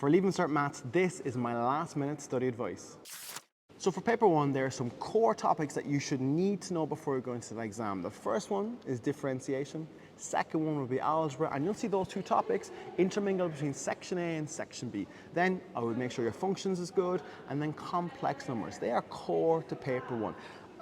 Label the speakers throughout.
Speaker 1: For Leaving Cert Maths, this is my last minute study advice. So for paper one, there are some core topics that you should need to know before you go into the exam. The first one is differentiation. Second one will be algebra, and you'll see those two topics intermingled between section A and section B. Then I would make sure your functions is good, and then complex numbers. They are core to paper one.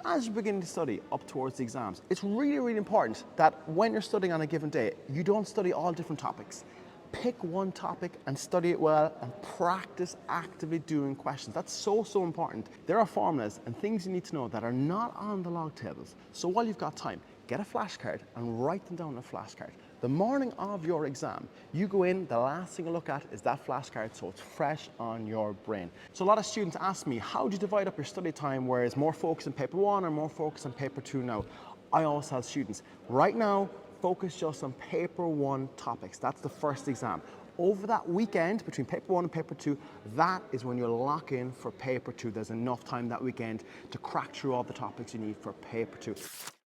Speaker 1: As you begin to study up towards the exams, it's really, really important that when you're studying on a given day, you don't study all different topics. Pick one topic and study it well and practice actively doing questions. That's so important. There are formulas and things you need to know that are not on the log tables. So while you've got time, get a flashcard and write them down on a flashcard. The morning of your exam, you go in, the last thing you look at is that flashcard so it's fresh on your brain. So a lot of students ask me, how do you divide up your study time where it's more focused on paper one or more focused on paper two now? I always tell students, right now, focus just on paper one topics. That's the first exam. Over that weekend, between paper one and paper two, that is when you'll lock in for paper two. There's enough time that weekend to crack through all the topics you need for paper two.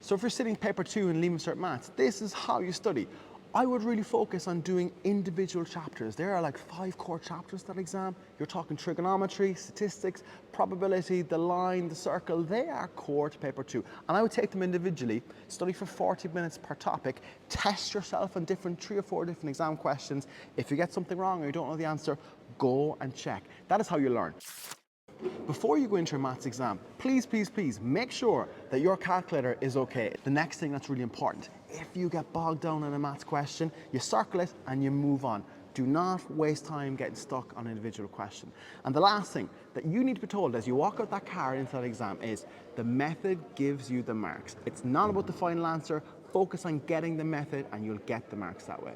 Speaker 1: So if you're sitting paper two in Leaving Cert Maths, this is how you study. I would really focus on doing individual chapters. There are like 5 core chapters that exam. You're talking trigonometry, statistics, probability, the line, the circle. They are core to paper 2. And I would take them individually, study for 40 minutes per topic, test yourself on 3 or 4 different exam questions. If you get something wrong or you don't know the answer, go and check. That is how you learn. Before you go into your maths exam, please make sure that your calculator is okay. The next thing that's really important, if you get bogged down in a maths question, you circle it and you move on. Do not waste time getting stuck on an individual question. And the last thing that you need to be told as you walk out that car into that exam is the method gives you the marks. It's not about the final answer. Focus on getting the method and you'll get the marks that way.